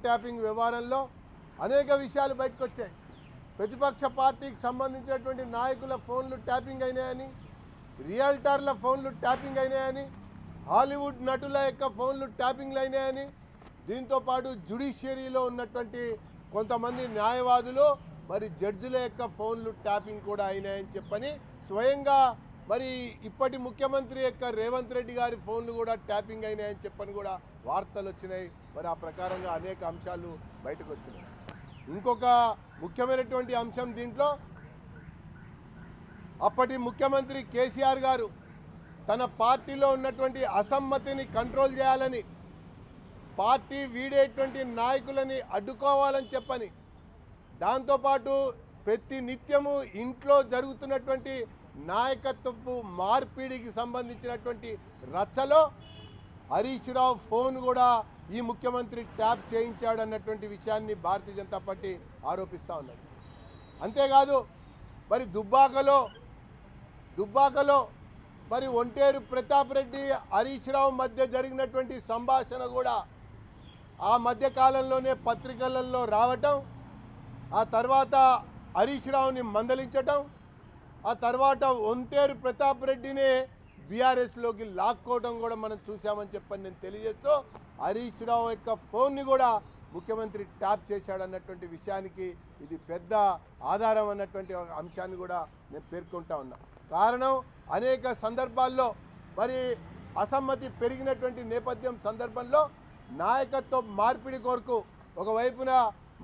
Tapping వ్యవహారంలో అనేక విషయాలు బయటకు వచ్చాయి. ప్రతిపక్ష పార్టీకి సంబంధించినటువంటి నాయకుల ఫోన్లు ట్యాపింగ్ అయినాయని, రియల్టర్ల ఫోన్లు ట్యాపింగ్ అయినాయని, హాలీవుడ్ నటుల యొక్క ఫోన్లు ట్యాపింగ్లు అయినాయని, దీంతోపాటు జ్యుడిషియరీలో ఉన్నటువంటి కొంతమంది న్యాయవాదులు మరి జడ్జిల యొక్క ఫోన్లు ట్యాపింగ్ కూడా అయినాయని చెప్పని స్వయంగా మరి ఇప్పటి ముఖ్యమంత్రి యొక్క రేవంత్ రెడ్డి గారి ఫోన్లు కూడా ట్యాపింగ్ అయినాయని చెప్పని కూడా వార్తలు వచ్చినాయి. మరి ఆ ప్రకారంగా అనేక అంశాలు బయటకు వచ్చినాయి. ఇంకొక ముఖ్యమైనటువంటి అంశం దీంట్లో, అప్పటి ముఖ్యమంత్రి కేసీఆర్ గారు తన పార్టీలో ఉన్నటువంటి అసమ్మతిని కంట్రోల్ చేయాలని, పార్టీ వీడేటువంటి నాయకులని అడ్డుకోవాలని చెప్పని, దాంతోపాటు ప్రతి నిత్యము ఇంట్లో జరుగుతున్నటువంటి నాయకత్వపు మార్పిడికి సంబంధించినటువంటి రచ్చలో హరీష్ రావు ఫోన్ కూడా ఈ ముఖ్యమంత్రి ట్యాప్ చేయించాడు అన్నటువంటి విషయాన్ని భారతీయ జనతా పార్టీ ఆరోపిస్తూ ఉన్నది. అంతేకాదు మరి దుబ్బాకలో మరి ఒంటేరు ప్రతాప్ రెడ్డి హరీష్ రావు మధ్య జరిగినటువంటి సంభాషణ కూడా ఆ మధ్య కాలంలోనే పత్రికలలో రావటం, ఆ తర్వాత హరీష్ రావుని మందలించటం, ఆ తర్వాత ఒంటేరు ప్రతాప్ రెడ్డిని బీఆర్ఎస్లోకి లాక్కోవడం కూడా మనం చూసామని చెప్పని నేను తెలియజేస్తూ, హరీష్ రావు యొక్క ఫోన్ని కూడా ముఖ్యమంత్రి ట్యాప్ చేశాడన్నటువంటి విషయానికి ఇది పెద్ద ఆధారం అన్నటువంటి అంశాన్ని కూడా నేను పేర్కొంటా ఉన్నా. కారణం, అనేక సందర్భాల్లో మరి అసమ్మతి పెరిగినటువంటి నేపథ్యం సందర్భంలో నాయకత్వ మార్పిడి కొరకు ఒకవైపున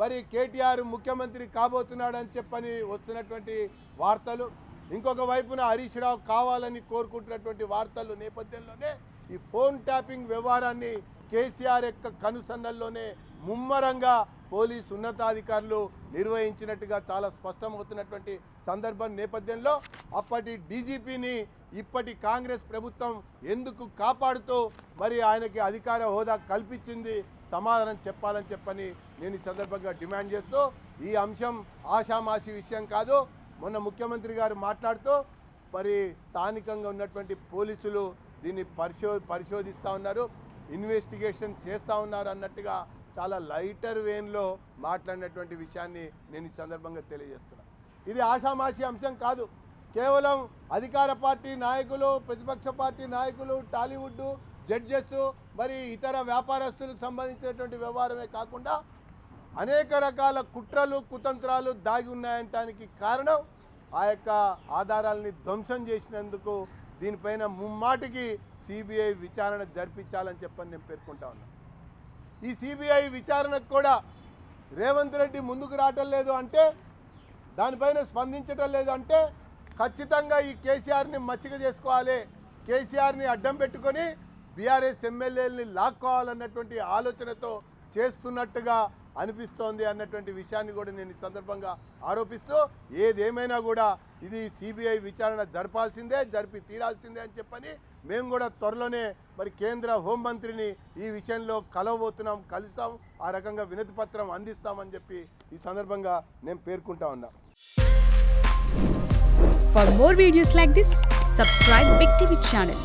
మరి కేటీఆర్ ముఖ్యమంత్రి కాబోతున్నాడని చెప్పని వస్తున్నటువంటి వార్తలు, ఇంకొక వైపున హరీష్ రావు కావాలని కోరుకుంటున్నటువంటి వార్తలు నేపథ్యంలోనే ఈ ఫోన్ ట్యాపింగ్ వ్యవహారాన్ని కేసీఆర్ యొక్క కనుసన్నల్లోనే ముమ్మరంగా పోలీసు ఉన్నతాధికారులు నిర్వహించినట్టుగా చాలా స్పష్టమవుతున్నటువంటి సందర్భం నేపథ్యంలో అప్పటి డీజీపీని ఇప్పటి కాంగ్రెస్ ప్రభుత్వం ఎందుకు కాపాడుతూ మరి ఆయనకి అధికార హోదా కల్పించింది, సమాధానం చెప్పాలని చెప్పని నేను ఈ సందర్భంగా డిమాండ్ చేస్తూ, ఈ అంశం ఆషామాషి విషయం కాదు. మొన్న ముఖ్యమంత్రి గారు మాట్లాడుతూ మరి స్థానికంగా ఉన్నటువంటి పోలీసులు దీన్ని పరిశోధిస్తూ ఉన్నారు, ఇన్వెస్టిగేషన్ చేస్తూ ఉన్నారు అన్నట్టుగా చాలా లైటర్ వేన్లో మాట్లాడినటువంటి విషయాన్ని నేను ఈ సందర్భంగా తెలియజేస్తున్నాను. ఇది ఆషామాషి అంశం కాదు. కేవలం అధికార పార్టీ నాయకులు, ప్రతిపక్ష పార్టీ నాయకులు, టాలీవుడ్ జడ్జెస్, మరి ఇతర వ్యాపారస్తులకు సంబంధించినటువంటి వ్యవహారమే కాకుండా అనేక రకాల కుట్రలు కుతంత్రాలు దాగి ఉన్నాయంటానికి కారణం ఆ యొక్క ఆధారాలని ధ్వంసం చేసినందుకు దీనిపైన ముమ్మాటికి సిబిఐ విచారణ జరిపించాలని చెప్పని నేను పేర్కొంటా ఉన్నాను. ఈ సిబిఐ విచారణకు కూడా రేవంత్ రెడ్డి ముందుకు రావటం లేదు అంటే, దానిపైన స్పందించటం లేదు అంటే ఖచ్చితంగా ఈ కేసీఆర్ని మచ్చిక చేసుకోవాలి, కేసీఆర్ని అడ్డం పెట్టుకొని బీఆర్ఎస్ ఎమ్మెల్యేలని లాక్కోవాలన్నటువంటి ఆలోచనతో చేస్తున్నట్టుగా అనిపిస్తోంది అన్నటువంటి విషయాన్ని కూడా నేను ఈ సందర్భంగా ఆరోపిస్తూ, ఏదేమైనా కూడా ఇది సిబిఐ విచారణ జరిపి తీరాల్సిందే అని చెప్పని మేము కూడా త్వరలోనే మరి కేంద్ర హోంమంత్రిని ఈ విషయంలో కలుస్తాం, ఆ రకంగా వినతి పత్రం అందిస్తామని చెప్పి ఈ సందర్భంగా నేను పేర్కొంటా ఉన్నా. For more videos like this, subscribe Big TV channel.